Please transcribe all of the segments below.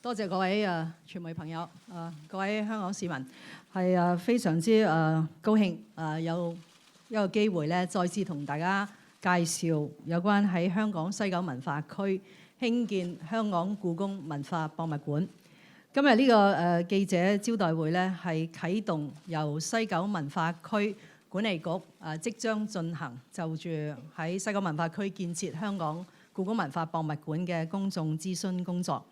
多謝各位傳媒朋友，各位香港市民，係非常之高興有一個機會咧，再次同大家介紹有關喺香港西九文化區興建香港故宮文化博物館。今日呢個記者招待會咧，係啟動由西九文化區管理局即將進行就住喺西九文化區建設香港故宮文化博物館嘅公眾諮詢工作。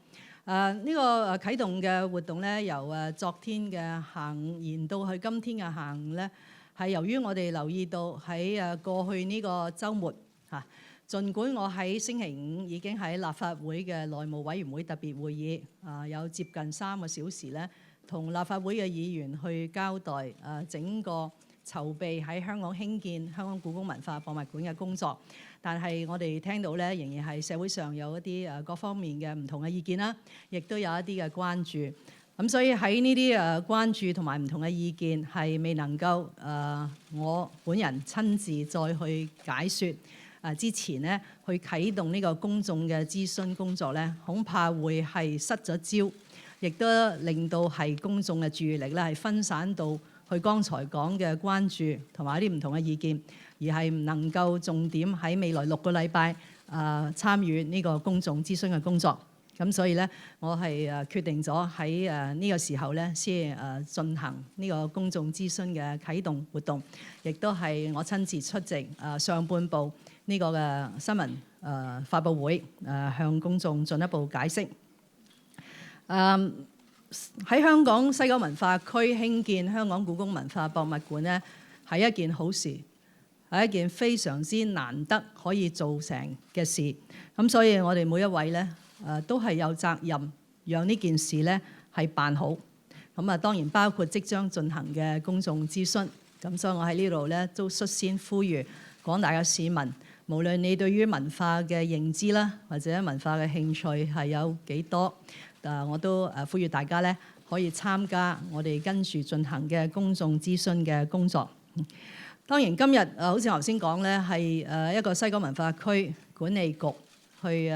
呢個啟動嘅活動咧，由昨天嘅下午延到去今天嘅下午咧，係由於我哋留意到喺過去呢個週末嚇，儘管我喺星期五已經喺立法會嘅內務委員會特別會議有接近3個小時咧，同立法會嘅議員去交代整個籌備喺香港興建香港故宮文化博物館嘅工作，但係我哋聽到咧，仍然係社會上有一啲各方面嘅唔同嘅意見啦，亦都有一啲嘅關注。咁所以喺呢啲關注同埋唔同嘅意見係未能夠我本人親自再去解説之前呢，去啟動呢個公眾嘅諮詢工作咧，恐怕會係失咗焦，亦都令到係公眾嘅注意力咧係分散到佢剛才講嘅關注同埋一啲唔同嘅意見，而係唔能夠重點喺未來6個禮拜參與呢個公眾諮詢嘅工作。咁所以咧，我係決定咗喺呢個時候咧，先進行呢個公眾諮詢嘅啟動活動，亦都係我親自出席上半部呢個嘅新聞發佈會，向公眾進一步解釋。喺香港西九文化區興建香港故宮文化博物館呢，係一件好事，係一件非常之難得可以做成嘅事。咁所以我哋每一位呢，都係有責任讓呢件事呢係辦好。咁當然包括即將進行嘅公眾諮詢。咁所以我喺呢度呢，都率先呼籲廣大嘅市民，無論你對於文化嘅認知啦，或者文化嘅興趣係有幾多，我都呼籲大家咧可以參加我哋跟住進行嘅公眾諮詢嘅工作。當然今日好似頭先講咧，係一個西九文化區管理局去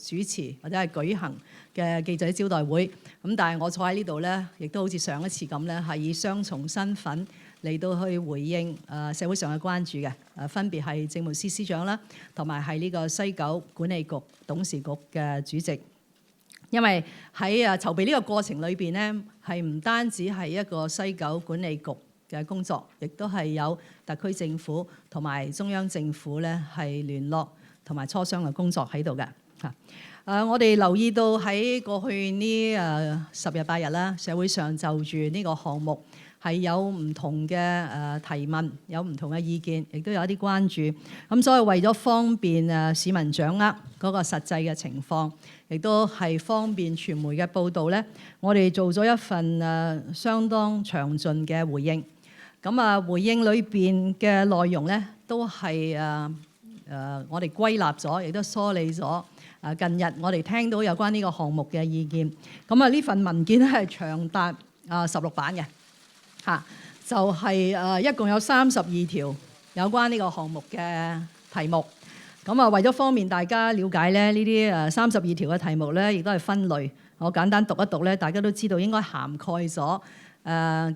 主持或者係舉行嘅記者招待會。咁但係我坐喺呢度咧，亦都好似上一次咁咧，係以雙重身份嚟到去回應社會上嘅關注嘅。分別係政務司司長啦，同埋係呢個西九管理局董事局嘅主席。因為喺籌備呢個過程裏邊呢，係唔單止係一個西九管理局嘅工作，亦都係有特區政府同埋中央政府咧係聯絡同埋磋商嘅工作喺度嘅嚇。我哋留意到喺過去呢10日8日啦，社會上就住呢個項目係有唔同嘅提問，有唔同嘅意見，亦都有一啲關注。咁所以為咗方便市民掌握嗰個實際嘅情況，亦都係方便傳媒嘅報導咧，我哋做咗一份相當詳盡嘅回應。咁回應裏邊嘅內容咧，都係我哋歸納咗，亦都梳理咗近日我哋聽到有關呢個項目嘅意見。咁呢份文件咧係長達16版嘅嚇，就係一共有32條有關呢個項目嘅題目。咁為咗方便大家了解咧，呢啲32條嘅題目咧，亦都係分類。我簡單讀一讀咧，大家都知道應該涵蓋咗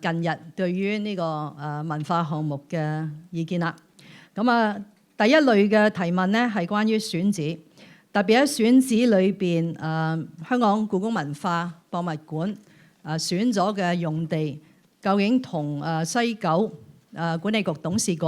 近日對於呢個文化項目嘅意見啦。咁第一類嘅提問咧係關於選址，特別喺選址裏邊香港故宮文化博物館選咗嘅用地，究竟同西九管理局董事局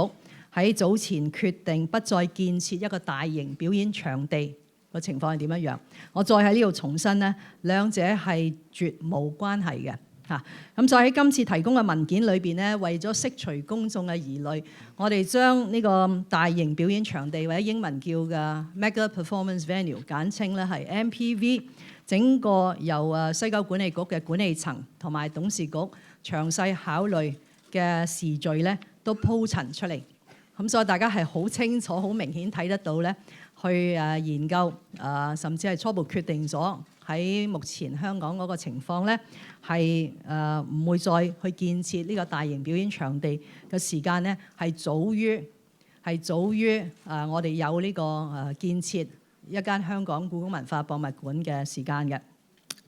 喺早前決定不再建設一個大型表演場地個情況係點樣？我再喺呢度重申呢，兩者係絕無關係嘅嚇。咁所以喺今次提供嘅文件裏邊呢，為咗釋除公眾嘅疑慮，我哋將呢個大型表演場地或者英文叫嘅 Mega Performance Venue 簡稱咧係 MPV， 整個由西九管理局嘅管理層同埋董事局詳細考慮嘅時序咧，都鋪陳出嚟。咁所以大家係好清楚、好明顯睇得到咧，去研究甚至係初步決定咗喺目前香港嗰個情況咧，係唔會再去建設呢個大型表演場地嘅時間咧，係早於我哋有呢個建設一間香港故宮文化博物館嘅時間嘅。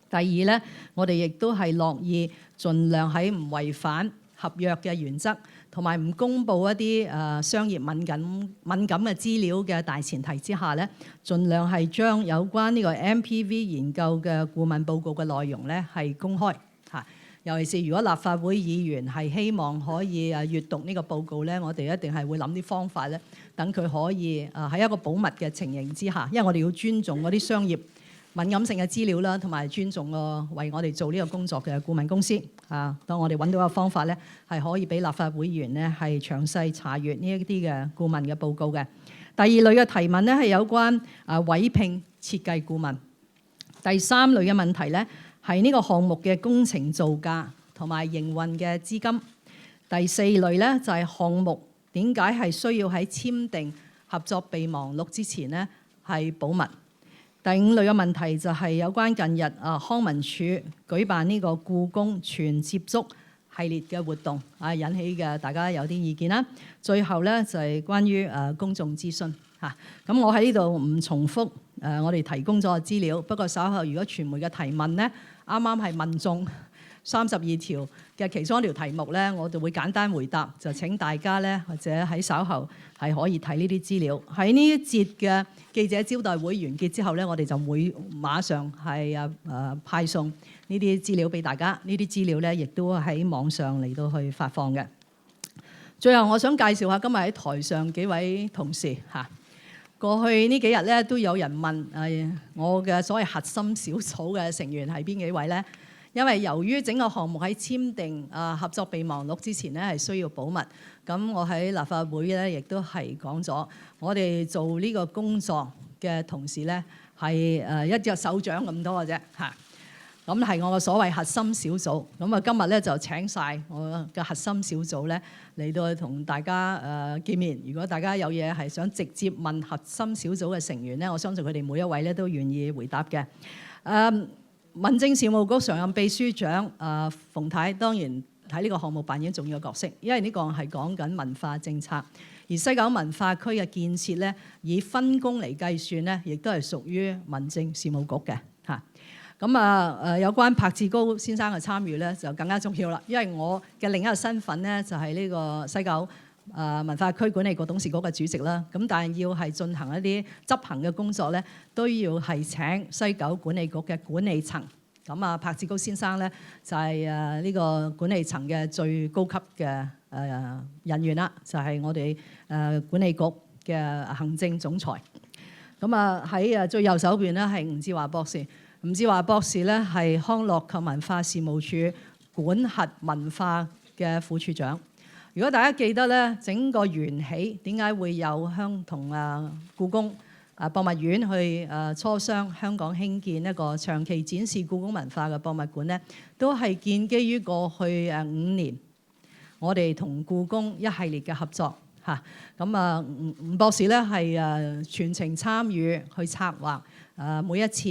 第二咧，我哋亦都係樂意盡量喺唔違反合約嘅原則，同埋唔公佈一啲商業敏感嘅資料嘅大前提之下咧，盡量係將有關呢個 MPV 研究嘅顧問報告嘅內容咧係公開嚇。尤其是如果立法會議員係希望可以閱讀呢個報告咧，我哋一定係會諗啲方法咧，等佢可以喺一個保密嘅情形之下，因為我哋要尊重嗰啲商業敏感性嘅資料啦，同埋尊重為我哋做呢個工作嘅顧問公司啊。當我哋揾到個方法咧，係可以俾立法會議員咧係詳細查閱呢一啲嘅顧問嘅報告嘅。第二類嘅提問咧係有關委聘設計顧問。第三類嘅問題咧係呢個項目嘅工程造價同埋營運嘅資金。第四類咧就係項目點解係需要喺簽訂合作備忘錄之前咧係保密。第五類嘅問題就係有關近日康文署舉辦呢個故宮全接觸系列嘅活動引起嘅大家有啲意見啦。最後咧就係關於公眾諮詢嚇。咁我喺呢度唔重複我哋提供咗嘅資料，不過稍後如果傳媒嘅提問咧，啱啱係問中32條嘅其中一條題目咧，我就會簡單回答，就請大家咧或者喺稍後係可以睇呢啲資料。喺呢一節嘅記者招待會完結之後咧，我哋就會馬上係派送呢啲資料俾大家。呢啲資料咧亦都喺網上嚟到去發放嘅。最後我想介紹下今日喺台上幾位同事嚇。過去呢幾日咧都有人問我嘅所謂核心小組嘅成員係邊幾位咧？因為由於整個項目喺簽訂合作備忘錄之前咧係需要保密，咁我喺立法會咧亦都係講咗，我哋做呢個工作嘅同事咧係一隻手掌咁多嘅啫嚇。咁係我嘅所謂核心小組。咁今日咧就請晒我嘅核心小組咧嚟到同大家見面。如果大家有嘢係想直接問核心小組嘅成員咧，我相信佢哋每一位咧都願意回答嘅。民政事務局常任秘書長馮太當然喺呢個項目扮演重要嘅角色，因為呢個係講緊文化政策，而西九文化區嘅建設咧，以分工嚟計算咧，亦都係屬於民政事務局嘅嚇。咁有關柏志高先生嘅參與咧，就更加重要啦，因為我嘅另一個身份咧就係呢個西九文化區管理局董事局嘅主席啦。咁但係要係進行一啲執行嘅工作咧，都要係請西九管理局嘅管理層。咁柏志高先生咧就係呢個管理層嘅最高級嘅人員啦，就係我哋管理局嘅行政總裁。咁喺最右手邊咧係吳志華博士。吳志華博士咧係康樂及文化事務署管轄文化嘅副處長。如果大家記得咧，整個緣起點解會有同故宮博物院去磋商香港興建一個長期展示故宮文化嘅博物館咧，都係建基於過去5年我哋同故宮一系列嘅合作嚇。咁吳博士咧係全程參與去策劃每一次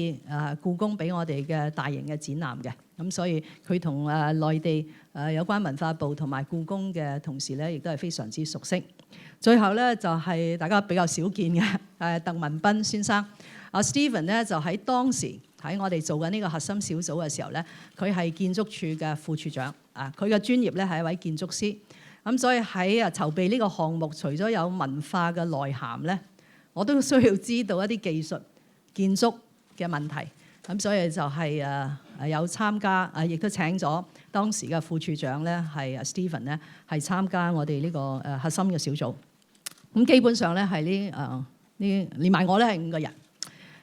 故宮俾我哋嘅大型嘅展覽嘅。咁所以佢同內地有關文化部同埋故宮嘅同事咧，亦都係非常之熟悉。最後咧就係大家比較少見嘅鄧文彬先生。Stephen 咧就喺當時喺我哋做緊呢個核心小組嘅時候咧，佢係建築署嘅副處長。佢嘅專業咧係一位建築師。咁所以喺籌備呢個項目，除咗有文化嘅內涵咧，我都需要知道一啲技術建築嘅問題。咁所以就係有參加，亦都請咗當時嘅副處長咧，係 Stephen 咧，係參加我哋呢個核心嘅小組。咁基本上咧係呢連埋我咧係5個人。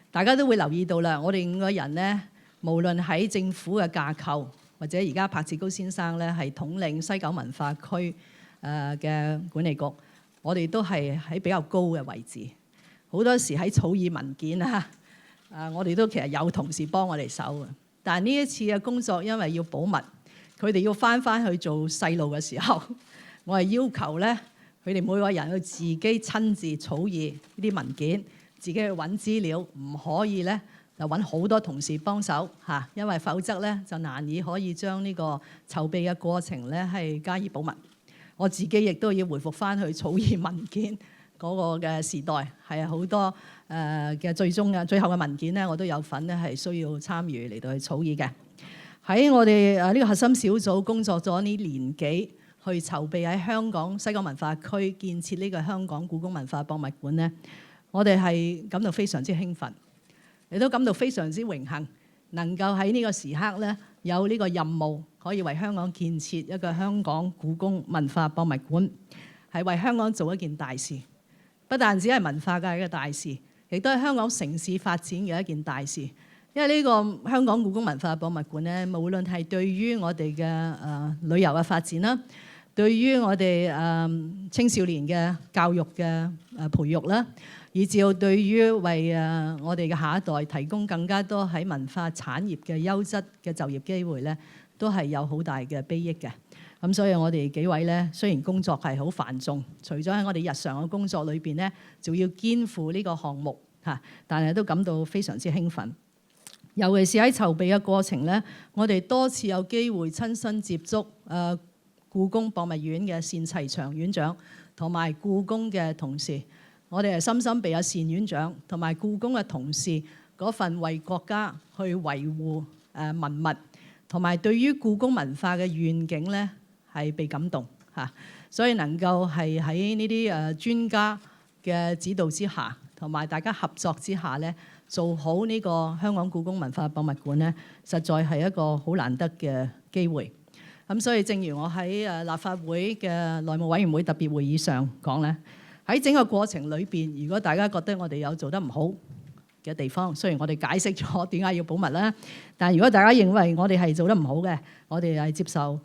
大家都會留意到啦，我哋5個人咧，無論喺政府嘅架構，或者而家柏志高先生咧係統領西九文化區嘅管理局，我哋都係喺比較高嘅位置。好多時喺草擬文件我哋都其實有同事幫我哋手嘅。但係呢一次嘅工作，因為要保密，佢哋要翻去做細路嘅時候，我係要求咧，佢哋每個人去自己親自草擬呢啲文件，自己去揾資料，唔可以咧就揾好多同事幫手嚇，因為否則咧就難以可以將呢個籌備嘅過程咧係加以保密。我自己亦都要回復翻去草擬文件嗰個嘅時代，係好多嘅最後嘅文件咧，我都有份咧係需要參與嚟到去草擬嘅。喺我哋呢個核心小組工作咗呢年幾，去籌備喺香港西九文化區建設呢個香港故宮文化博物館咧，我哋係感到非常之興奮，亦都感到非常之榮幸，能夠喺呢個時刻咧有呢個任務，可以為香港建設一個香港故宮文化博物館，係為香港做一件大事。不但只係文化界嘅大事，亦都係香港城市發展嘅一件大事。因為呢個香港故宮文化博物館咧，無論係對於我哋嘅旅遊嘅發展啦，對於我哋青少年嘅教育嘅培育啦，以至到對於為我哋嘅下一代提供更加多喺文化產業嘅優質嘅就業機會咧，都係有好大嘅裨益嘅。咁所以我哋幾位咧，雖然工作係好繁重，除咗喺我哋日常嘅工作裏邊咧，就要肩負呢個項目嚇，但係都感到非常之興奮。尤其是喺籌備嘅過程咧，我哋多次有機會親身接觸故宮博物院嘅單霽翔院長同埋故宮嘅同事，我哋係深深被阿單院長同埋故宮嘅同事嗰份為國家去維護文物，同埋對於故宮文化嘅願景咧係被感動嚇，所以能夠係喺呢啲專家嘅指導之下，同埋大家合作之下咧，做好呢個香港故宮文化博物館咧，實在係一個好難得嘅機會。咁所以正如我喺立法會嘅內務委員會特別會議上講咧，喺整個過程裏邊，如果大家覺得我哋有做得唔好嘅地方，雖然我哋解釋咗點解要保密啦，但係如果大家認為我哋係做得唔好嘅，我哋係接受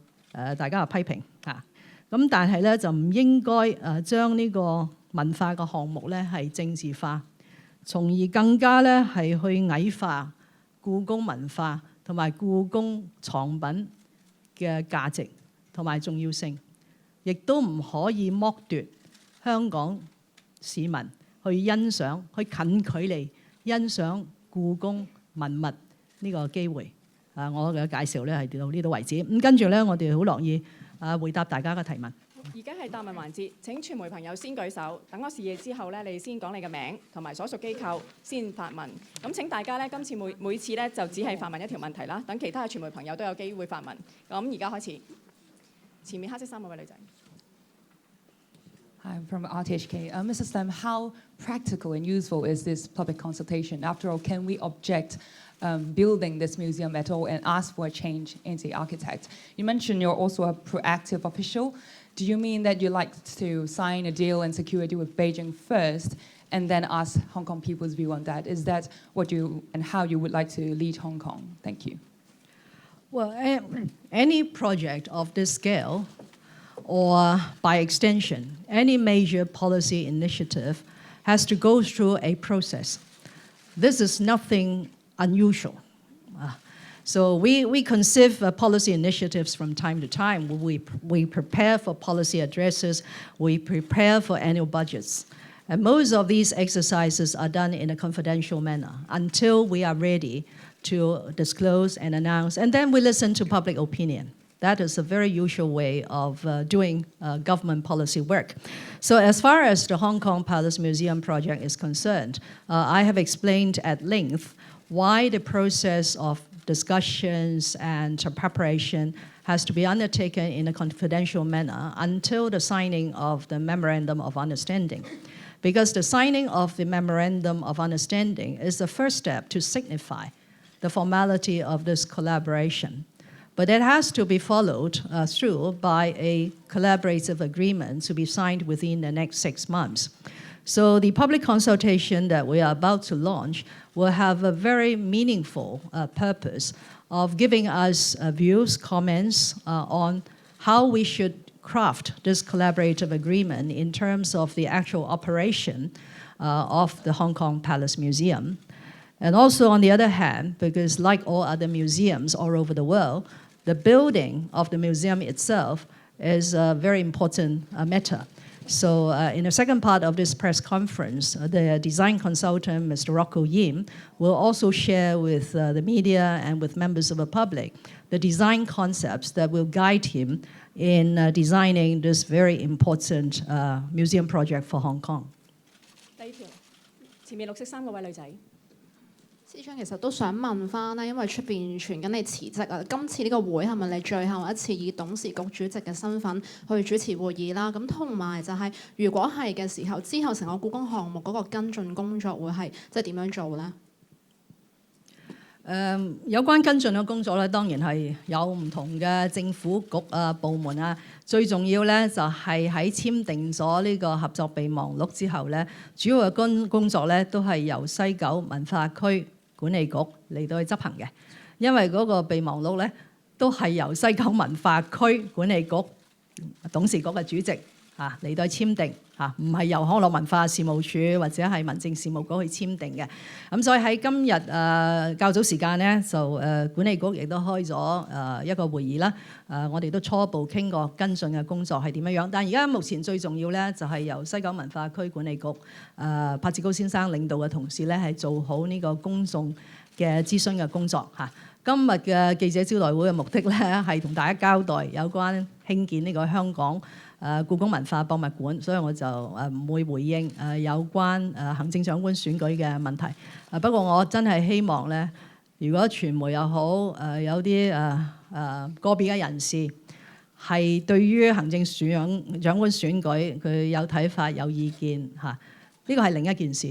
大家嘅批評嚇。咁但係咧就唔應該將呢個文化嘅項目咧係政治化，從而更加咧係去矮化故宮文化同埋故宮藏品嘅價值同埋重要性，亦都唔可以剝奪香港市民去欣賞、去近距離欣賞故宮文物呢個機會。我嘅介紹咧係到呢度為止。咁跟住咧，我哋好樂意回答大家嘅提問。而家係答問環節，請傳媒朋友先舉手，等我示意之後咧，你先講你嘅名同埋所屬機構先發問。咁請大家咧，今次每次咧就只係發問一條問題啦，等其他嘅傳媒朋友都有機會發問。咁而家開始，前面黑色衫嗰位女仔。Hi, I'm from RTHK. Mr. Stem, how practical and useful is this public consultation? After all, can we object building this museum at all and ask for a change in the architect? You mentioned you're also a proactive official. Do you mean that you like to sign a deal and secure a deal with Beijing first and then ask Hong Kong people's view on that? Is that what you and how you would like to lead Hong Kong? Thank you. Well, any project of this scale, or by extension, any major policy initiative has to go through a process. This is nothing unusual. So we conceive policy initiatives from time to time. We prepare for policy addresses. We prepare for annual budgets. And most of these exercises are done in a confidential manner until we are ready to disclose and announce. And then we listen to public opinion. That is a very usual way of doing government policy work. So as far as the Hong Kong Palace Museum project is concerned, I have explained at length why the process of discussions and preparation has to be undertaken in a confidential manner until the signing of the Memorandum of Understanding. Because the signing of the Memorandum of Understanding is the first step to signify the formality of this collaboration. But it has to be followed through by a collaborative agreement to be signed within the next 6 months. So the public consultation that we are about to launch will have a very meaningful purpose of giving us views, comments on how we should craft this collaborative agreement in terms of the actual operation of the Hong Kong Palace Museum. And also on the other hand, because like all other museums all over the world, the building of the museum itself is a very important matter. So in the second part of this press conference, the design consultant, Mr. Rocco Yim, will also share with the media and with members of the public the design concepts that will guide him in designing this very important museum project for Hong Kong. 前面綠色衫嗰位女仔。司長其實都想問翻咧，因為出邊傳緊你辭職啊，今次呢個會係咪你最後一次以董事局主席嘅身份去主持會議啦？咁同埋就係、如果係嘅時候，之後成個故宮項目嗰個跟進工作會係即係點樣做咧？有關跟進嘅工作咧，當然係有唔同嘅政府局啊、部門啊。最重要咧就係喺簽訂咗呢個合作備忘錄之後咧，主要嘅工作咧都係由西九文化區管理局嚟到去執行嘅。因為嗰個備忘錄咧都係由西九文化區管理局董事局嘅主席嚟到去簽訂。唔係由康樂文化事務署或者係民政事務局去簽訂嘅。咁所以喺今日較早時間咧，就管理局亦都開咗一個會議啦。我哋都初步傾過跟進嘅工作係點樣樣。但係而家目前最重要咧，就係由西九文化區管理局柏志高先生領導嘅同事咧，係做好呢個公眾嘅諮詢嘅工作嚇。今日嘅記者招待會嘅目的咧，係同大家交代有關興建呢個香港故宮文化博物館，所以我就唔會回應有關行政長官選舉嘅問題。不過我真係希望咧，如果傳媒又好，有啲個別嘅人士係對於行政長官選舉佢有睇法、有意見嚇，呢個係另一件事，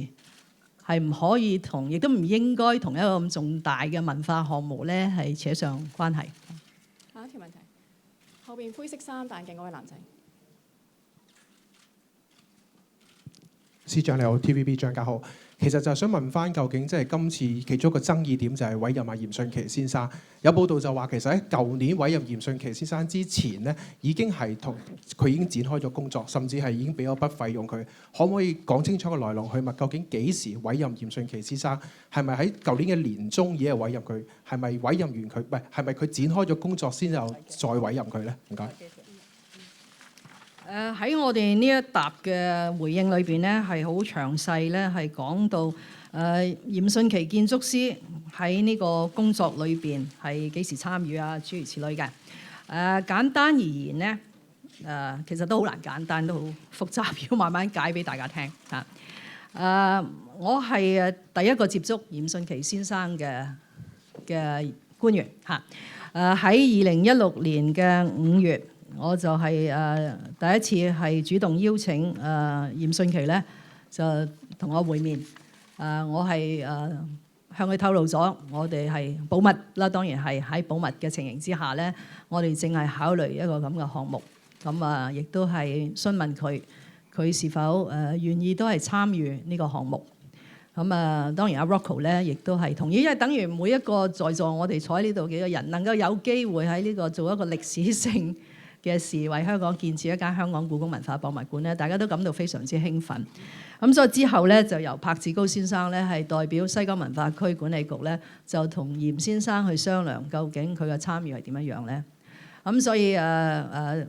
係唔可以同，亦都唔應該同一個咁重大嘅文化項目咧係扯上關係。下一條問題，後邊灰色衫戴眼鏡嗰位男仔。司長你好 ，TVB 張家浩，其實就係想問翻，究竟即係今次其中一個爭議點就係委任嚴迅奇先生。有報道就話，其實喺舊年委任嚴迅奇先生之前呢，已經係同佢已經展開咗工作，甚至係已經俾咗筆費用佢。可唔可以講清楚個來龍去脈？究竟幾時委任嚴迅奇先生？係咪喺舊年嘅年中已經委任佢？係咪委任完佢？唔係，係咪佢展開咗工作先有再委任佢咧？唔該。喺我哋呢一答嘅回應裏邊咧，係好詳細咧，係講到嚴迅奇建築師喺呢個工作裏邊係幾時參與啊，諸如此類嘅。簡單而言咧，其實都好難簡單，都好複雜，要慢慢解俾大家聽嚇。我係第一個接觸嚴迅奇先生嘅官員嚇。喺2016年嘅5月。我就係第一次係主動邀請嚴迅奇咧，就同我會面。我係向佢透露咗，我哋係保密啦，當然係喺保密嘅情形之下咧，我哋正係考慮一個咁嘅項目。咁亦都係詢問佢是否願意都係參與呢個項目。咁當然阿 Rocco 咧，亦都係同意，因為等於每一個在座我哋坐喺呢度幾個人，能夠有機會喺呢個做一個歷史性嘅事，為香港建設一間香港故宮文化博物館咧，大家都感到非常之興奮。咁所以之後咧，就由柏志高先生咧係代表西九文化區管理局咧，就同嚴先生去商量究竟佢嘅參與係點樣樣咧。咁所以喺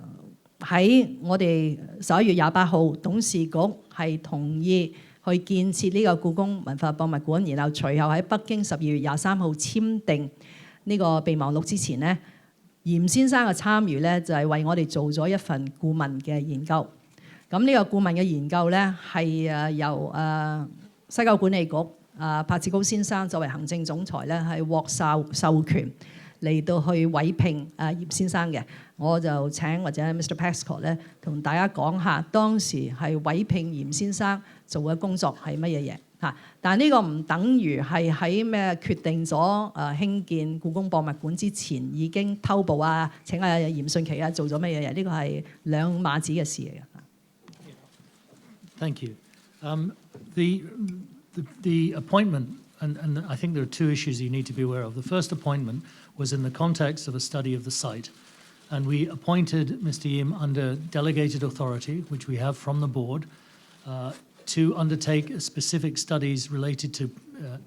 我哋11月28號董事局係同意去建設呢個故宮文化博物館，然後隨後喺北京12月23號簽訂呢個備忘錄之前咧，嚴先生嘅參與咧，就係為我哋做咗一份顧問嘅研究。咁呢個顧問嘅研究咧，係由西九管理局柏志高先生作為行政總裁咧，係獲授權嚟到去委聘嚴先生嘅。我就請或者 Mr. Pascoe 咧，同大家講下當時係委聘嚴先生做嘅工作係乜嘢嘢。但係呢個唔等於係喺咩決定咗興建故宮博物館之前已經偷步啊，請阿嚴迅奇做咗乜嘢嘢？呢個係兩碼子嘅事嚟嘅。Thank you. The appointment, and I think there are two issues you need to be aware of. The first appointment was in the context of a study of the site, and we appointed Mr. Yim under delegated authority, which we have from the board, to undertake specific studies related to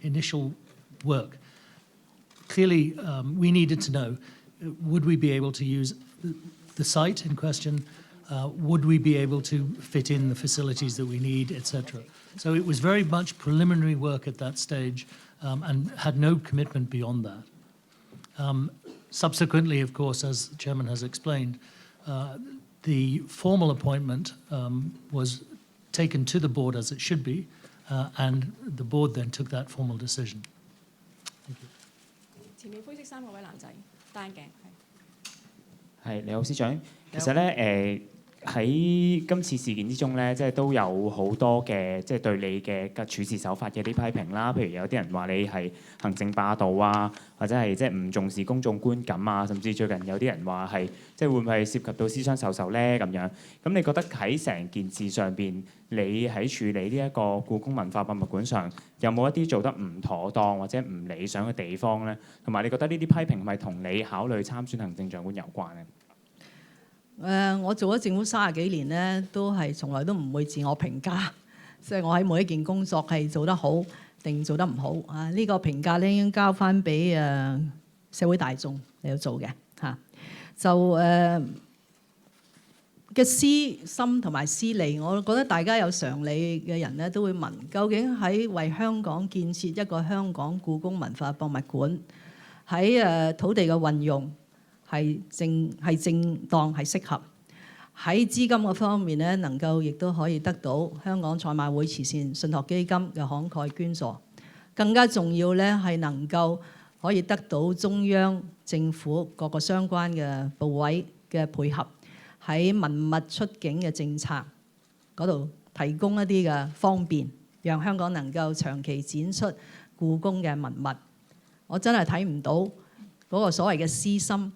initial work. Clearly, we needed to know, would we be able to use the site in question? Would we be able to fit in the facilities that we need, etc.? So it was very much preliminary work at that stage and had no commitment beyond that. Subsequently, of course, as the Chairman has explained, the formal appointment was taken to the board as it should be, and the board then took that formal decision. 前面灰色衫嗰位男仔，單鏡係，你好，司長。其實咧喺今次事件之中咧，即係都有好多嘅即係對你嘅處事手法嘅啲批評啦。譬如有啲人話你係行政霸道啊，或者係即係唔重視公眾觀感啊，甚至最近有啲人話係即係會唔會涉及到私相授受咧咁樣。咁你覺得喺成件事上邊，你喺處理呢一個故宮文化博物館上，有冇一啲做得唔妥當或者唔理想嘅地方咧？同埋你覺得呢啲批評係咪同你考慮參選行政長官有關咧？我做咗政府30幾年咧，都係從來都唔會自我評價，即係我喺每一件工作係做得好定做得唔好啊！呢個評價咧應該交翻俾社會大眾嚟做嘅嚇。就嘅私心同埋私利，我覺得大家有常理嘅人咧都會問：究竟喺為香港建設一個香港故宮文化博物館，喺土地嘅運用係正當係適合，喺資金嘅方面咧能夠亦都可以得到香港賽馬會慈善信託基金嘅慷慨捐助，更加重要咧係能夠可以得到中央政府各個相關嘅部委嘅配合，喺文物出境嘅政策嗰度提供一啲嘅方便，讓香港能夠長期展出故宮嘅文物。我真係睇唔到嗰個所謂嘅私心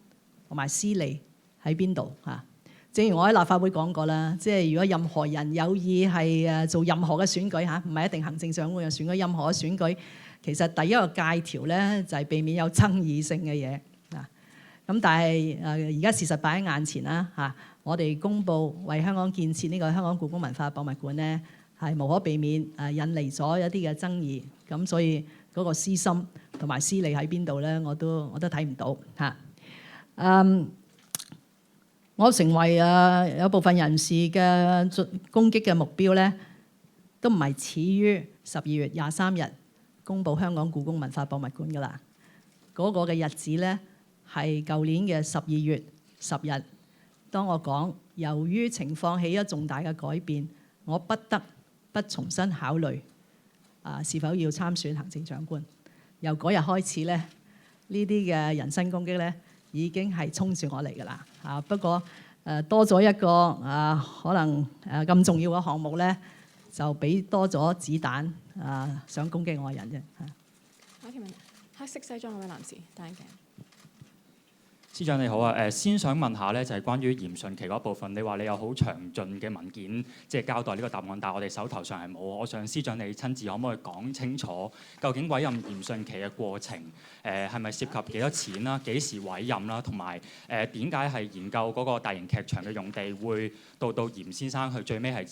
同埋私利喺邊度嚇？正如我喺立法會講過啦，即係如果任何人有意係做任何嘅選舉嚇，唔係一定行政長官嘅選舉，任何嘅選舉，其實第一個戒條咧就係避免有爭議性嘅嘢啊。咁但係而家事實擺喺眼前啦嚇，我哋公佈為香港建設呢個香港故宮文化博物館咧，係無可避免引嚟咗一啲嘅爭議，咁所以嗰個私心同埋私利喺邊度咧，我都睇唔到嚇。我成為有部分人士嘅攻擊嘅目標咧，都唔係始於12月23日公佈香港故宮文化博物館㗎啦。嗰個嘅日子咧係舊年嘅12月10日，當我講由於情況起咗重大嘅改變，我不得不重新考慮是否要參選行政長官。由嗰日開始咧，呢啲嘅人身攻擊咧已經係衝住我嚟㗎啦嚇。不過多咗一個可能咁重要嘅項目咧，就俾多咗子彈想攻擊我嘅人啫嚇。下一條問題，黑色西裝嗰位男士，單鏡。司長你好啊，先想問下咧，就係關於嚴迅奇嗰部分，你話你有好詳盡嘅文件，即係交代呢個答案，但係我哋手頭上係冇。我想司長你親自可唔可以講清楚，究竟委任嚴迅奇嘅過程，係咪涉及幾多錢啦？幾時委任啦？同埋點解係研究嗰個大型劇場嘅用地，會到嚴先生去最尾係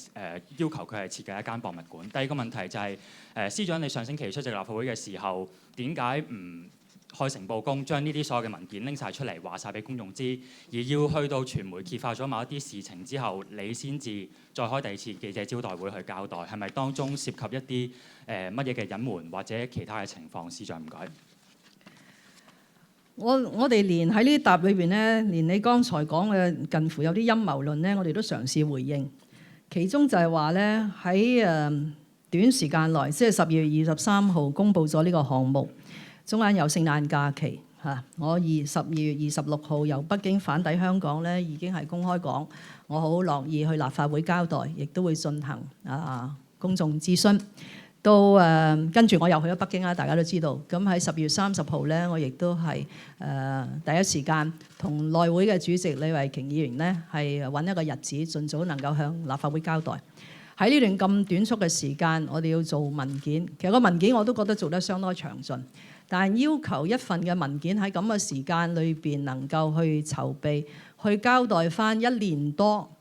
要求佢係設計一間博物館？第二個問題就係司長你上星期出席立法會嘅時候，點解唔開誠佈公，將呢啲所有嘅文件拎晒出嚟，話晒俾公眾知，而要去到傳媒揭發咗某一啲事情之後，你先至再開第二次記者招待會去交代，係咪當中涉及一啲乜嘢嘅隱瞞或者其他嘅情況？司長唔該。我哋連喺呢啲答裏邊咧，連你剛才講嘅近乎有啲陰謀論咧，我哋都嘗試回應。其中就係話咧，喺短時間內，即係12月23號公佈咗呢個項目。中間有聖誕假期嚇，我12月26號由北京返抵香港咧，已經係公開講，我好樂意去立法會交代，亦都會進行公眾諮詢。到跟住我又去咗北京啦，大家都知道。咁喺10月30號咧，我亦都係第一時間同內會嘅主席李慧瓊議員咧，係揾一個日子，盡早能夠向立法會交代。喺呢段咁短促嘅時間，我哋要做文件，其實個文件我都覺得做得相當詳盡。但係要求一份嘅文件喺咁嘅時間裏邊能夠去籌備，去交代翻1年多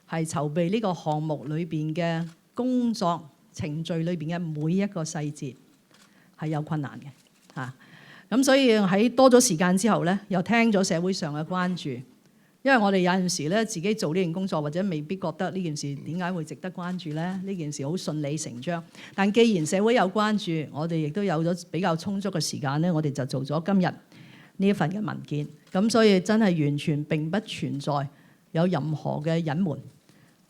係籌備呢個項目裏邊嘅工作程序裏邊嘅每一個細節係有困難嘅嚇。咁所以喺多咗時間之後呢，又聽咗社會上嘅關注。因為我哋有陣時咧自己做呢件工作，或者未必覺得呢件事點解會值得關注呢？呢件事好順理成章。但既然社會有關注，我哋亦都有咗比較充足嘅時間呢，我哋就做咗今日呢一份嘅文件。咁所以真係完全並不存在有任何嘅隱瞞。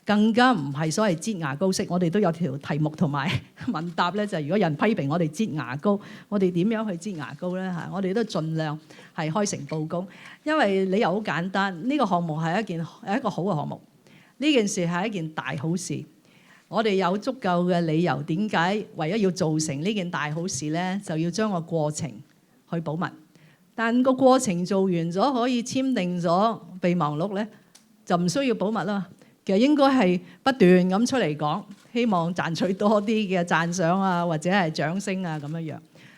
更加唔係所謂擠牙膏式。我哋都有條題目同埋問答咧，就係如果有人批評我哋擠牙膏，我哋點樣去擠牙膏咧嚇？我哋都盡量係開誠佈公，因為理由好簡單，呢個項目係一個好嘅項目，呢件事係一件大好事。我哋有足夠嘅理由點解為咗要做成呢件大好事咧，就要將個過程去保密。但個過程做完咗，可以簽訂咗備忘錄咧，就唔需要保密啦。其實應該係不斷咁出嚟講，希望賺取多啲嘅讚賞啊，或者係掌聲啊咁樣樣。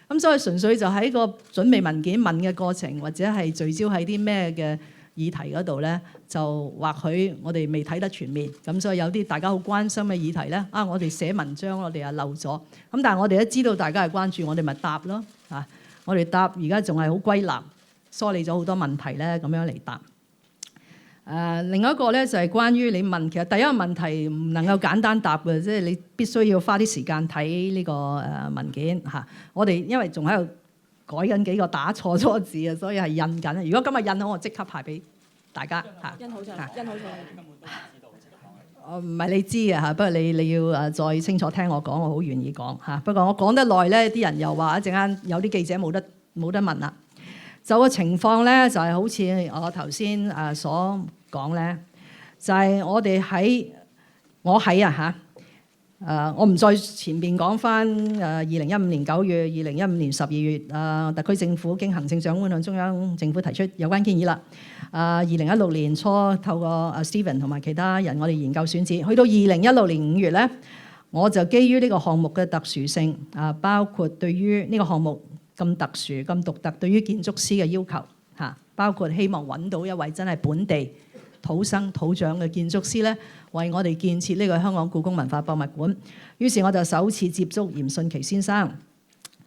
咁所以純粹就喺個準備文件問嘅過程，或者係聚焦喺啲咩嘅議題嗰度咧，就或許我哋未睇得全面。咁所以有啲大家好關心嘅議題咧，我哋寫文章我哋又漏咗。咁但係我哋都知道大家係關注，我哋咪答咯嚇。我哋答而家仲係好歸納，梳理咗好多問題咧，咁樣嚟答。另外一個咧就係關於你問，其實第一個問題唔能夠簡單答嘅，即係你必須要花啲時間睇呢個文件嚇。我哋因為仲喺度改緊幾個打錯咗字啊，所以係印緊。如果今日印好，我即刻派俾大家嚇。印好咗，印好咗。唔係你知嘅嚇，不過你要再清楚聽我講，我好願意講嚇。不過我講得耐咧，啲人又話一陣間有啲記者冇得問啦。就個情況咧，就係好似我頭先所講咧，就係我唔再前面講翻2015年9月、2015年12月特區政府經行政長官向中央政府提出有關建議啦。2016年初透過Stephen 同埋其他人，我哋研究選址，去到2016年5月咧，我就基於呢個項目嘅特殊性包括對於呢個項目咁特殊、咁獨特，對於建築師嘅要求嚇，包括希望揾到一位真係本地土生土長嘅建築師咧，為我哋建設呢個香港故宮文化博物館。於是我就首次接觸嚴迅奇先生，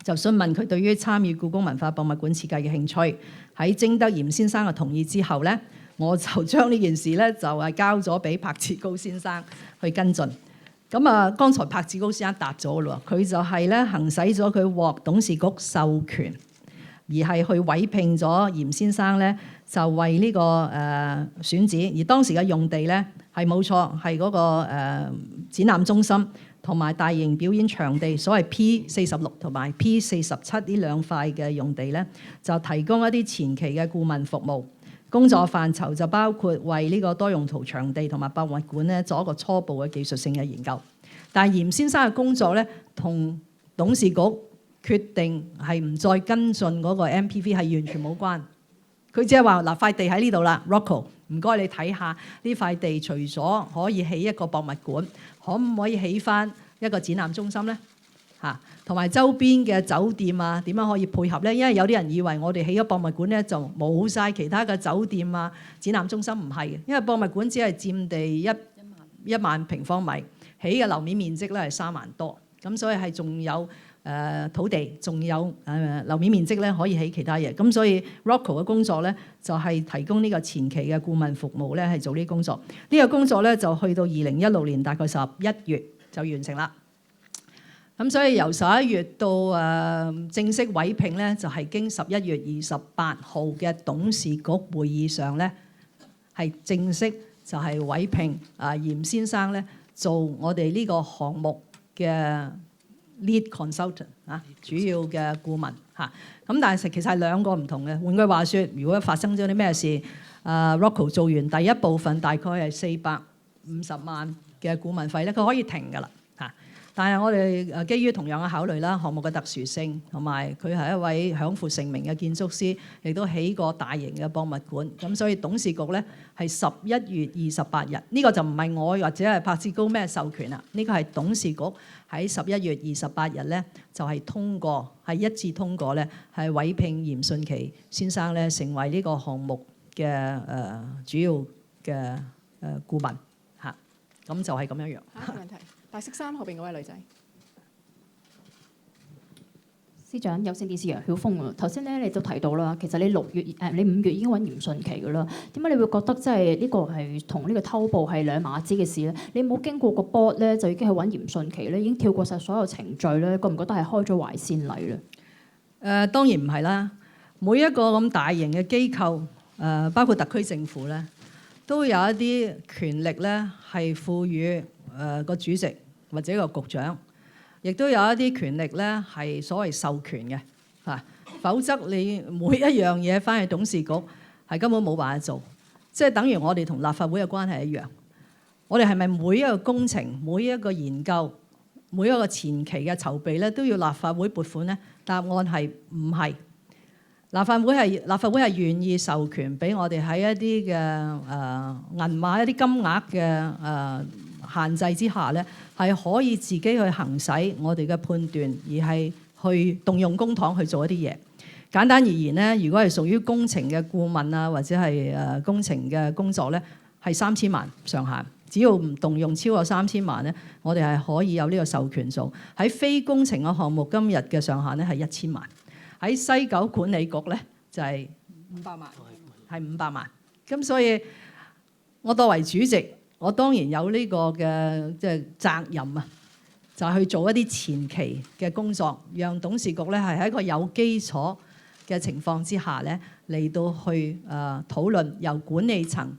就詢問佢對於參與故宮文化博物館設計嘅興趣。喺徵得嚴先生嘅同意之後咧，我就將呢件事咧就係交咗俾柏志高先生去跟進。咁剛才柏志高先生答咗咯，佢就係咧行使咗佢獲董事局授權，而係去委聘咗嚴先生咧，就為呢個選址。而當時嘅用地咧係冇錯，係嗰個展覽中心同埋大型表演場地，所謂 P46同埋 P47呢兩塊嘅用地咧，就提供一啲前期嘅顧問服務。工作範疇就包括為呢個多用途場地同埋博物館咧做一個初步嘅技術性嘅研究。但係嚴先生嘅工作咧，同董事局決定係唔再跟進嗰個 MPV 係完全冇關。佢只係話嗱，塊地喺呢度啦 ，Rocco， 唔該你睇下呢塊地，除咗可以起一個博物館，可唔可以起翻一個展覽中心咧？嚇，同埋周邊嘅酒店啊，點樣可以配合咧？因為有啲人以為我哋起咗博物館咧就冇晒其他嘅酒店啊、展覽中心，唔係嘅，因為博物館只係佔地1萬平方米，起嘅樓面面積咧係3萬多，咁所以係仲有土地，仲有樓面面積咧可以起其他嘢。咁所以 Rocco 嘅工作咧就係提供呢個前期嘅顧問服務咧，係做呢啲工作。呢個工作咧就去到2016年大概11月就完成啦。咁所以由11月到正式委聘咧，就係經11月28號嘅董事局會議上咧，係正式就係委聘嚴先生咧做我哋呢個項目嘅 lead consultant 主要嘅顧問嚇。咁但係其實係兩個唔同嘅。換句話說，如果發生咗啲咩事，Rocco 做完第一部分大概係450萬嘅顧問費咧，佢可以停㗎啦嚇。但係我哋基於同樣嘅考慮啦，項目嘅特殊性同埋佢係一位享負盛名嘅建築師，亦都起過大型嘅博物館，咁所以董事局咧係11月28日，呢個就唔係我或者係柏志高咩授權啦，呢個係董事局喺11月28日咧就係通過，係一致通過咧係委聘嚴迅奇先生咧成為呢個項目嘅主要嘅顧問嚇，咁就係咁樣樣。下一個問題。白色衫後邊嗰位女仔，司長有線電視楊曉峰啊，頭先咧你都提到啦，其實你5月已經揾嚴迅奇噶啦，點解你會覺得即係呢個係同呢個偷步係兩碼子嘅事咧？你冇經過個 board 咧，就已經係揾嚴迅奇咧，已經跳過晒所有程序咧，覺唔覺得係開咗壞先例咧？當然唔係啦，每一個咁大型嘅機構，包括特區政府咧，都有一啲權力咧係賦予個主席或者個局長，亦都有一啲權力咧係所謂授權嘅嚇。否則你每一樣嘢翻去董事局係根本冇辦法做，即係等於我哋同立法會嘅關係一樣。我哋係咪每一個工程、每一個研究、每一個前期嘅籌備咧都要立法會撥款咧？答案係唔係？立法會係願意授權俾我哋喺一啲嘅銀碼一啲金額嘅限制之下咧，係可以自己去行使我哋嘅判斷，而係去動用公帑去做一啲嘢。簡單而言咧，如果係屬於工程嘅顧問啊，或者係工程嘅工作咧，係3000萬上限。只要唔動用超過3000萬咧，我哋係可以有呢個授權做。喺非工程嘅項目，今日嘅上限咧係1000萬。喺西九管理局咧就係500萬，係500萬。咁所以我作為主席，我當然有呢個嘅即係責任啊，就係去做一啲前期嘅工作，讓董事局咧係喺一個有基礎嘅情況之下咧嚟到去討論由管理層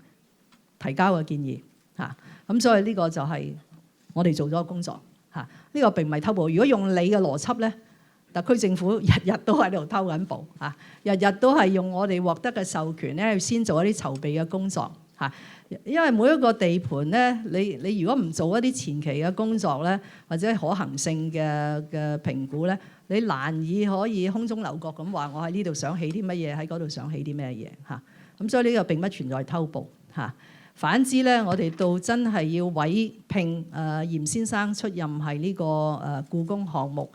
提交嘅建議嚇。咁所以呢個就係我哋做咗嘅工作嚇。呢個並唔係偷步。如果用你嘅邏輯咧，特區政府日日都喺度偷緊步嚇，日日都係用我哋獲得嘅授權咧，去先做一啲籌備嘅工作嚇。因為每一個地盤咧，你如果唔做一啲前期嘅工作咧，或者可行性嘅評估咧，你難以可以空中樓閣咁話我喺呢度想起啲乜嘢，喺嗰度想起啲咩嘢嚇。咁所以呢個並不存在偷步嚇。反之咧，我哋到真係要委聘嚴先生出任係呢個故宮項目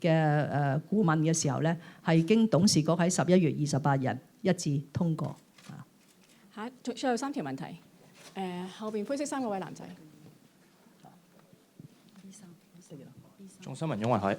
嘅顧問嘅時候咧，係經董事局喺11月28日一致通過。嚇，最後3條問題。後邊灰色衫嗰位男仔。仲新聞，翁慧海。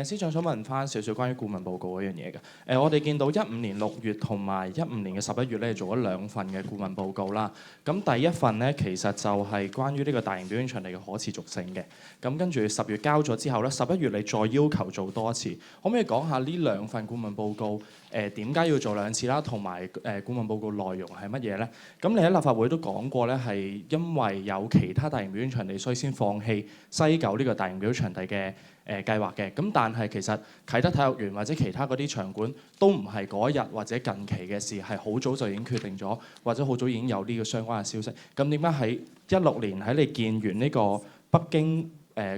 司長想問翻少少關於顧問報告嗰樣嘢嘅。我哋見到15年6月同埋15年嘅11月咧，做咗2份嘅顧問報告啦。咁第一份咧，其實就係關於呢個大型表演場地嘅可持續性嘅。咁跟住10月交咗之後咧，11月你再要求做多一次，可唔可以講下呢2份顧問報告點解要做2次啦？同埋顧問報告內容係乜嘢咧？咁你喺立法會都講過咧，係因為有其他大型表演場地，所以先放棄西九呢個大型表演場地嘅計劃嘅。咁但係其實啟德體育園或者其他嗰啲場館都唔係嗰日或者近期嘅事，係好早就已經決定咗，或者好早已經有呢個相關嘅消息。咁點解喺16年喺你見完呢個北京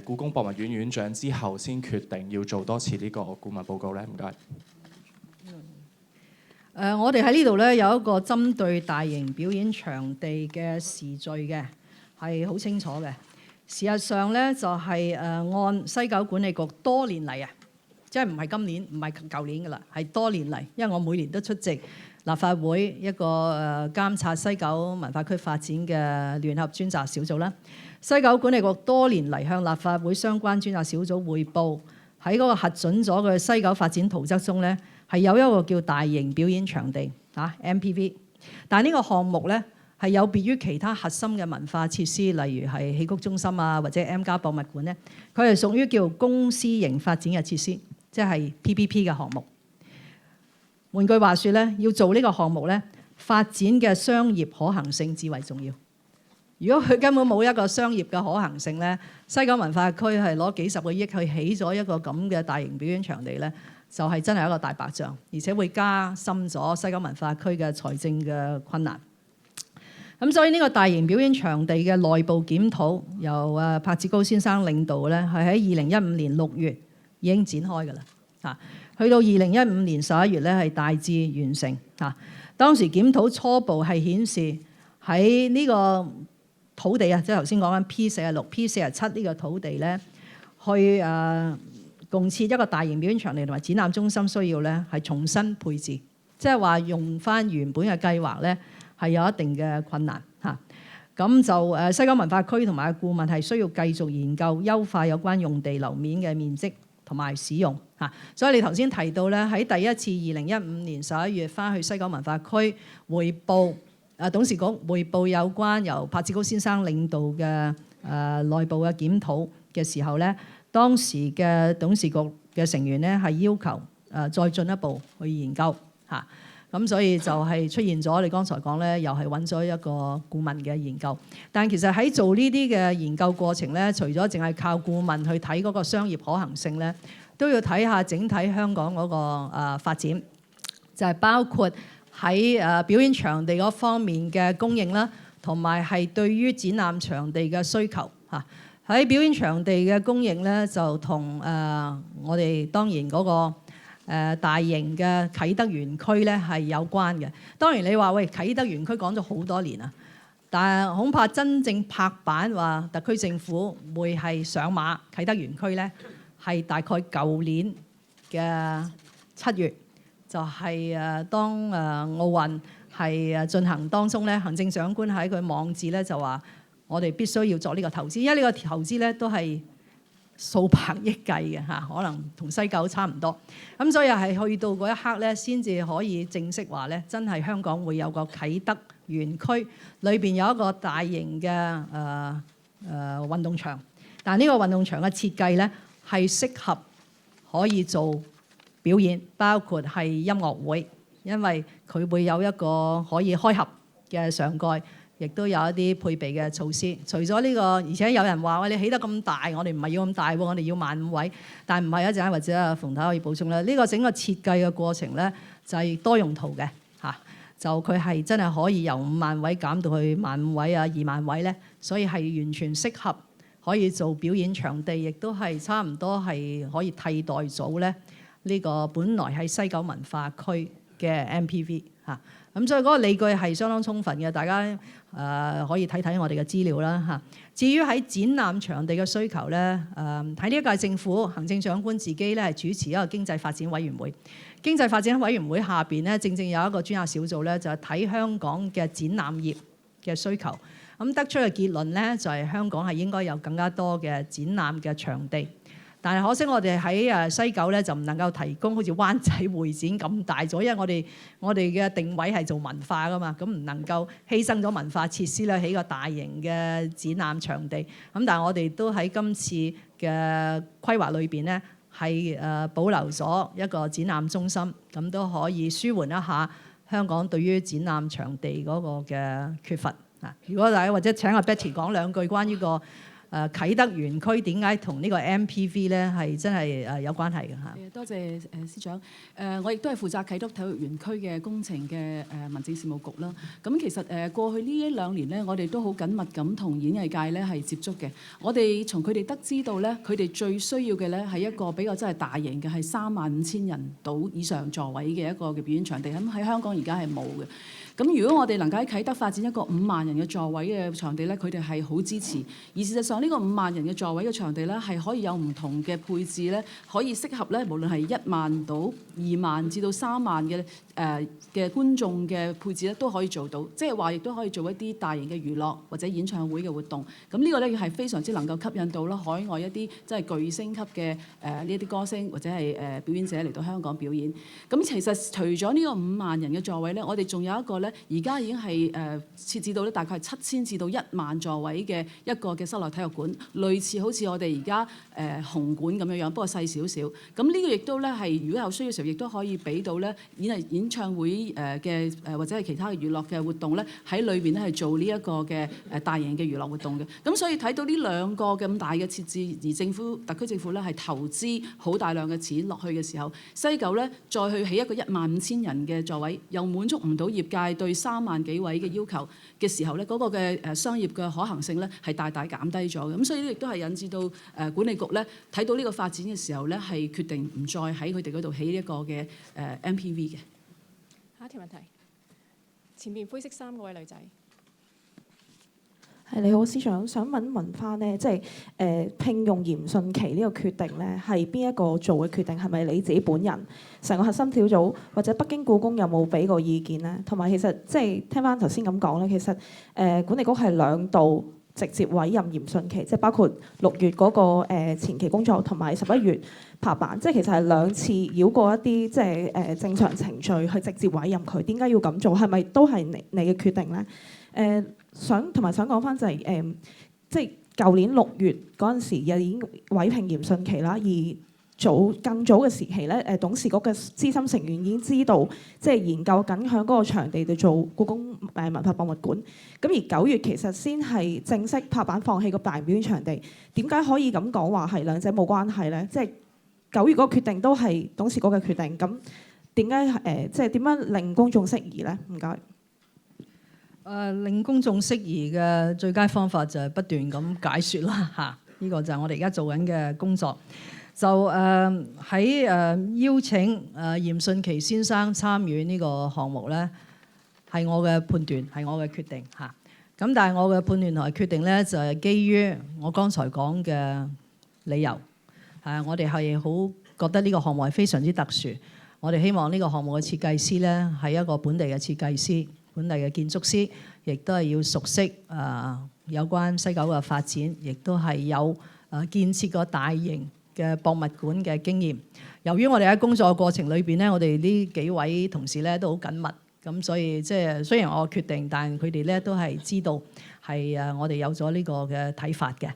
故宮博物院院長之後，先決定要做多次呢個顧問報告咧？唔該。我哋喺呢度咧有一個針對大型表演場地嘅時序嘅，係好清楚嘅。事實上咧就係按西九管理局多年嚟啊，即係唔係今年唔係舊年㗎啦，係多年嚟，因為我每年都出席立法會一個監察西九文化區發展嘅聯合專責小組啦。西九管理局多年嚟向立法會相關專責小組彙報，喺嗰個核准咗嘅西九發展圖則中咧，係有一個叫大型表演場地MPV， 但係呢個項目咧係有別於其他核心嘅文化設施，例如係戲曲中心啊或者 M+ 博物館咧，佢係屬於叫公私營發展嘅設施，即係 PPP 嘅項目。換句話說咧，要做呢個項目咧，發展嘅商業可行性至為重要。如果佢根本冇一個商業嘅可行性咧，西九文化區係攞幾十個億去起咗一個咁嘅大型表演場地咧，就係真係一個大白象，而且會加深咗西九文化區嘅財政嘅困難。咁所以呢個大型表演場地嘅內部檢討，由柏志高先生領導咧，係喺2015年6月已經展開㗎啦。去到2015年11月咧，係大致完成。當時檢討初步係顯示喺呢個土地啊，即係頭先講緊 P46、P47 呢個土地咧，去共設一個大型表演場地同埋展覽中心需要咧，係重新配置，即係話用翻原本嘅計劃咧，係有一定嘅困難嚇。咁就西九文化區同埋顧問係需要繼續研究優化有關用地樓面嘅面積同埋使用嚇。所以你頭先提到咧，喺第一次2015年11月翻去西九文化區彙報董事局彙報有關由柏志高先生領導嘅內部嘅檢討嘅時候咧，當時嘅董事局嘅成員咧係要求再進一步去研究嚇。咁所以就係出現咗你剛才講咧，又係揾咗一個顧問嘅研究。但其實喺做呢啲嘅研究過程咧，除咗淨係靠顧問去睇嗰個商業可行性咧，都要睇下整體香港嗰個發展，就係包括喺表演場地嗰方面嘅供應啦，同埋係對於展覽場地嘅需求嚇。喺表演場地嘅供應咧，就同我哋當然嗰個大型嘅啟德園區咧係有關嘅。當然你話喂，啟德園區講咗好多年啦，但係恐怕真正拍板話特區政府會係上馬啟德園區咧，係大概舊年嘅7月，就係當奧運係進行當中咧，行政長官喺佢網誌咧就話我哋必須要作呢個投資，因為呢個投資咧都係數百億計嘅嚇，可能同西九差唔多。咁所以係去到嗰一刻咧，先至可以正式話咧，真係香港會有個啟德園區，裏邊有一個大型嘅運動場。但係呢個運動場嘅設計咧係適合可以做表演，包括係音樂會，因為佢會有一個可以開合嘅上蓋。亦都有一啲配備嘅措施，除咗呢個，而且有人話喂，你起得咁大，我哋唔係要咁大喎，我哋要15位，但係唔係一陣，或者阿馮太可以補充啦。呢個整個設計嘅過程咧，就係多用途嘅嚇，就佢係真係可以由5萬位減到去15位啊、2萬位咧，所以係完全適合可以做表演場地，亦都係差唔多係可以替代咗咧呢個本來喺西九文化區嘅 MPV 嚇。咁所以嗰個理據係相當充分嘅，大家可以睇睇我哋嘅資料啦嚇。至於喺展覽場地嘅需求咧，喺呢一屆政府行政長官自己咧係主持一個經濟發展委員會。經濟發展委員會下邊咧，正正有一個專責小組咧，就係睇香港嘅展覽業嘅需求。咁得出嘅結論咧，就係香港係應該有更加多嘅展覽嘅場地。但係可惜我哋喺西九咧就唔能夠提供好似灣仔會展咁大咗，因為我哋嘅定位係做文化噶嘛，咁唔能夠犧牲咗文化設施咧起個大型嘅展覽場地。咁但係我哋都喺今次嘅規劃裏邊咧係保留咗一個展覽中心，咁都可以舒緩一下香港對於展覽場地嗰個嘅缺乏。如果大家或者請阿 Betty 講兩句關於個啟德園區點解同呢個 MPV 咧係真係有關係嘅嚇。多謝司長。我亦都係負責啟德體育園區嘅工程嘅民政事務局啦。咁其實過去呢1-2年咧，我哋都好緊密咁同演藝界咧係接觸嘅。我哋從佢哋得知到咧，佢哋最需要嘅咧係一個比較真係大型嘅，係35,000人到以上座位嘅一個嘅表演場地。咁喺香港而家係冇嘅。咁如果我哋能夠喺啟德發展一個5萬人嘅座位嘅場地咧，佢哋係好支持。而事實上呢個5萬人嘅座位嘅場地咧，係可以有唔同嘅配置咧，可以適合咧，無論係1萬到2萬至到3萬嘅嘅觀眾嘅配置咧，都可以做到。即係話亦都可以做一啲大型嘅娛樂或者演唱會嘅活動。咁呢個咧係非常之能夠吸引到啦海外一啲即係巨星級嘅呢一啲歌星或者係表演者嚟到香港表演。咁其實除咗呢個5萬人嘅座位咧，我哋仲有一個咧，而家已經係設置到咧大概係7,000至到1萬座位嘅一個嘅室內體育館，類似好似我哋而家紅館咁樣樣，不過細少少。咁呢個亦都咧係如果有需要嘅時候，亦都可以俾到咧演唱會嘅或者係其他嘅娛樂嘅活動咧，喺裏邊咧係做呢一個嘅大型嘅娛樂活動嘅。咁所以睇到呢兩個咁大嘅設置，而特區政府咧係投資好大量嘅錢落去嘅時候，西九咧再去起一個15,000人嘅座位，又滿足唔到業界對3萬幾位嘅要求嘅時候咧，嗰個嘅商業嘅可行性咧係大大減低咗嘅。咁所以亦都係引致到管理局咧睇到呢個發展嘅時候咧，係決定唔再喺佢哋嗰度起呢一個嘅MPV 嘅。下一條問題，前面灰色衫嗰位女仔。係，你好，司長，想問翻咧，即係聘用嚴迅奇呢個決定咧，係邊一個做嘅決定？係咪你自己本人？成個核心小組或者北京故宮有冇俾過意見咧？同埋其實即係聽翻頭先咁講咧，其實管理局係2度直接委任嚴迅奇，即係包括6月嗰個前期工作同埋11月拍板，即係其實係2次繞過一啲即係正常程序去直接委任佢。點解要咁做？係咪都係你嘅決定咧？想講翻就係即係舊年6月嗰陣時又已經委聘嚴迅奇啦，而更早嘅時期咧，董事局嘅資深成員已經知道，即係研究緊響嗰個場地度做故宮文化博物館。咁而9月其實先係正式拍板放棄個大型表演場地。點解可以咁講話係兩者冇關係咧？即係9月嗰個決定都係董事局嘅決定。咁點解即係點樣令公眾適宜咧？唔該。令公眾適宜嘅最佳方法就係不斷咁解説啦嚇。呢個就係我哋而家做緊嘅工作。就喺邀請嚴迅奇先生參與呢個項目咧，係我嘅判斷，係我嘅決定嚇。咁但係我嘅判斷同埋決定咧，就係基於我剛才講嘅理由。我哋係好覺得呢個項目係非常之特殊。我哋希望呢個項目嘅設計師咧係一個本地嘅設計師、本地嘅建築師，亦都係要熟悉有關西九嘅發展，亦都係有建設個大型嘅博物館嘅經驗。由於我哋喺工作過程裏邊咧，我哋呢幾位同事咧都好緊密，咁所以即係雖然我決定，但係佢哋咧都係知道係我哋有咗呢個嘅睇法嘅。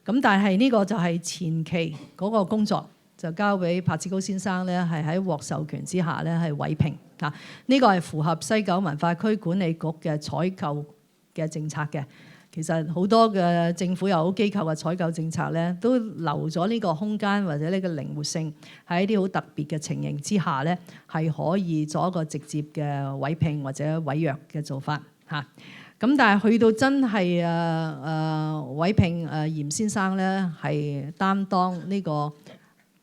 咁但係呢個就係前期嗰個工作，就交俾柏志高先生咧，係喺獲授權之下咧係委評嚇。呢個係符合西九文化區管理局嘅採購嘅政策嘅。其實好多嘅政府又好機構嘅採購政策咧，都留咗呢個空間或者呢個靈活性喺一啲好特別嘅情形之下咧，係可以做一個直接嘅委聘或者委約嘅做法嚇。咁但係去到真係委聘嚴先生咧，係擔當呢個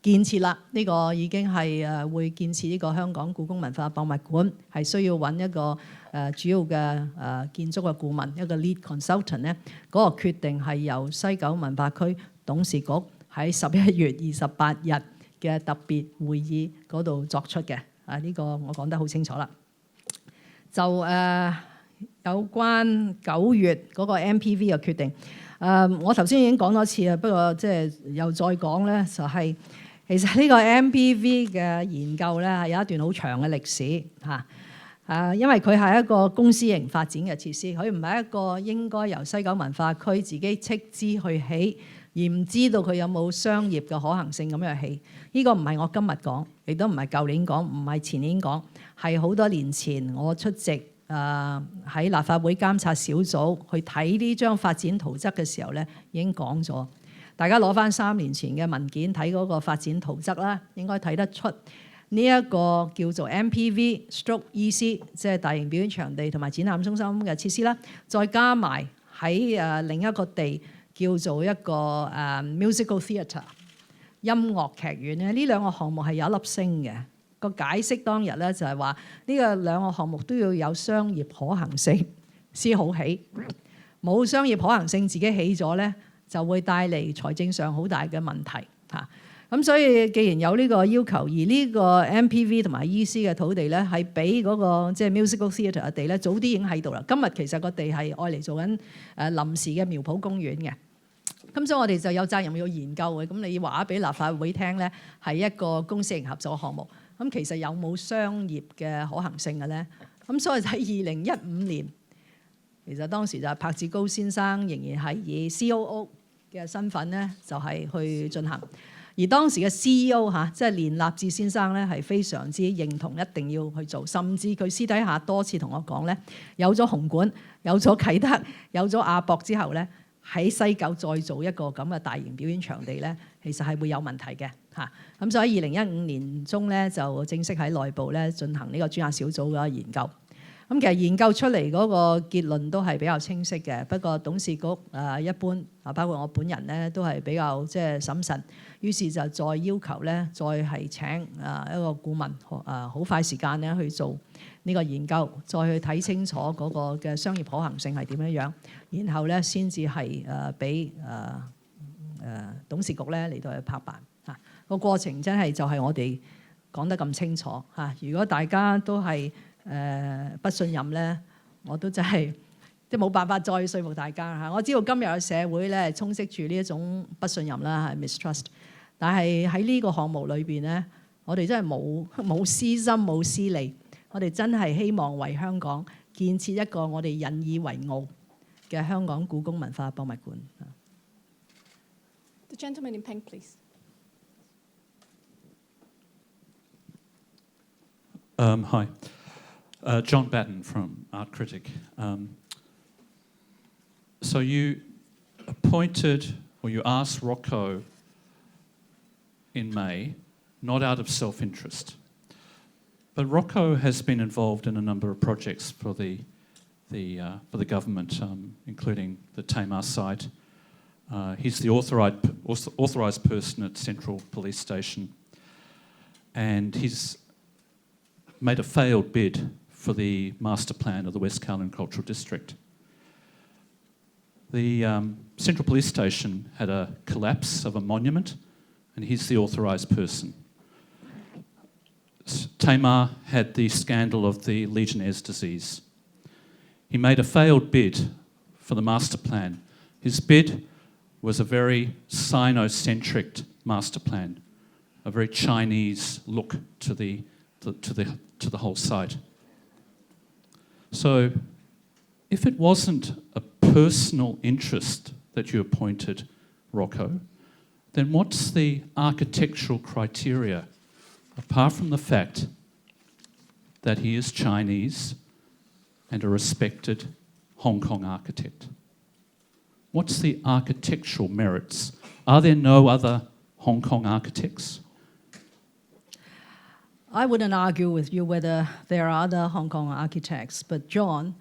建設啦，呢個已經係會建設呢個香港故宮文化博物館，係需要揾一個主要嘅建築嘅顧問，一個 lead consultant 咧，嗰個決定係由西九文化區董事局喺11月28日嘅特別會議嗰度作出嘅。呢個我講得好清楚啦。就有關9月嗰個 MPV 嘅決定，我頭先已經講多次啦，不過即係又再講咧，就係其實呢個 MPV 嘅研究咧係有一段好長嘅歷史嚇。因為佢係一個公司型發展嘅設施，佢唔係一個應該由西九文化區自己斥資去起，而唔知道佢有冇商業嘅可行性咁樣起。呢個唔係我今日講，亦都唔係舊年講，唔係前年講，係好多年前我出席喺立法會監察小組去睇呢張發展圖則嘅時候咧，已經講咗。大家攞翻3年前嘅文件睇嗰個發展圖則啦，應該睇得出。呢一個叫做 MPV/EC， 即係大型表演場地同埋展覽中心嘅設施啦，再加埋喺另一個地叫做一個musical theatre 音樂劇院咧，呢兩個項目係有一粒星嘅。個解釋當日咧就係話呢個兩個項目都要有商業可行性先好起，冇商業可行性自己起咗咧就會帶嚟財政上好大嘅問題嚇。咁所以既然有呢個要求，而呢個 MPV 同埋 EC 嘅土地咧，係俾嗰個即係 musical theatre 嘅地咧，早啲已經喺度啦。今日其實個地係愛嚟做緊臨時嘅苗圃公園嘅。咁所以我哋就有責任要研究嘅。咁你要話俾立法會聽咧，係一個公私營合作項目。咁其實有冇商業嘅可行性嘅咧？咁所以喺2015年，其實當時就係柏志高先生仍然係以 COO 嘅身份咧，就係去進行。而當時嘅 CEO 即係連立志先生咧，係非常之認同一定要去做，甚至佢私底下多次同我講咧，有咗紅館、有咗啟德、有咗亞博之後咧，喺西九再做一個咁嘅大型表演場地咧，其實係會有問題嘅嚇。咁所以喺2015年中咧，就正式喺內部咧進行呢個專責小組嘅研究。咁其實研究出嚟嗰個結論都係比較清晰嘅，不過董事局一般包括我本人咧都係比較即係審慎，於是就再要求咧，再係請一個顧問好快時間咧去做呢個研究，再去睇清楚嗰個嘅商業可行性係點樣樣，然後咧先至係俾董事局咧嚟到去拍板嚇。個過程真係就係我哋講得咁清楚嚇。如果大家都係不信任咧，我都真係即係冇辦法再說服大家嚇。我知道今日嘅社會咧充斥住呢一種不信任啦，係 mistrust。但係喺呢個項目裏邊咧，我哋真係冇私心冇私利，我哋真係希望為香港建設一個我哋引以為傲嘅香港故宮文化博物館。 The gentleman in pink, please. Hi. John Batten from Art Critic. So you appointed, or you asked Rocco in May, not out of self-interest. But Rocco has been involved in a number of projects for the government, including the Tamar site. He's the authorised person at Central Police Station, and he's made a failed bid for the master plan of the West Kowloon Cultural District. The Central Police Station had a collapse of a monument, and he's the authorised person. Tamar had the scandal of the Legionnaire's disease. He made a failed bid for the master plan. His bid was a very Sino-centric master plan, a very Chinese look to the whole site. So, if it wasn't a personal interest that you appointed Rocco, then what's the architectural criteria, apart from the fact that he is Chinese and a respected Hong Kong architect? What's the architectural merits? Are there no other Hong Kong architects? I wouldn't argue with you whether there are other Hong Kong architects, but John,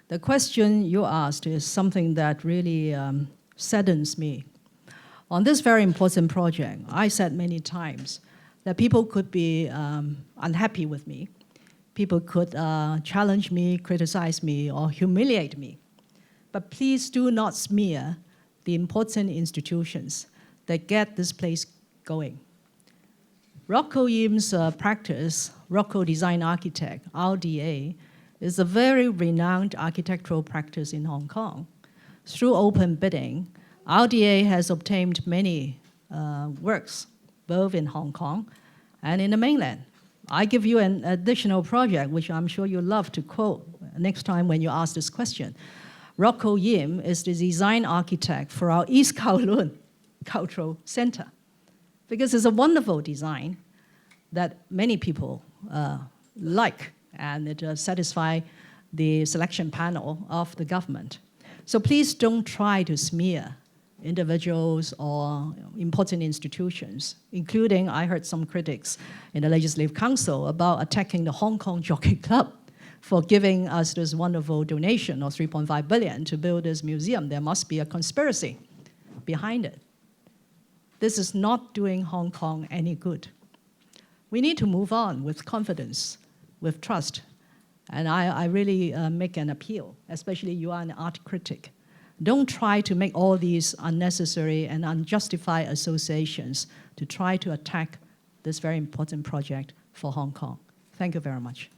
the question you asked is something that really saddens me. On this very important project, I said many times that people could be unhappy with me. People could challenge me, criticize me, or humiliate me. But please do not smear the important institutions that get this place going. Rocco Yim's practice, Rocco Design Architect, RDA, is a very renowned architectural practice in Hong Kong. Through open bidding, RDA has obtained many works, both in Hong Kong and in the mainland. I give you an additional project, which I'm sure you'll love to quote next time when you ask this question. Rocco Yim is the design architect for our East Kowloon Cultural Center, because it's a wonderful design that many people like, and it satisfies the selection panel of the government. So please don't try to smear individuals or important institutions, including I heard some critics in the Legislative Council about attacking the Hong Kong Jockey Club for giving us this wonderful donation of 3.5 billion to build this museum. There must be a conspiracy behind it. This is not doing Hong Kong any good. We need to move on with confidence, with trust. And I really make an appeal, especially you are an art critic. Don't try to make all these unnecessary and unjustified associations to try to attack this very important project for Hong Kong. Thank you very much.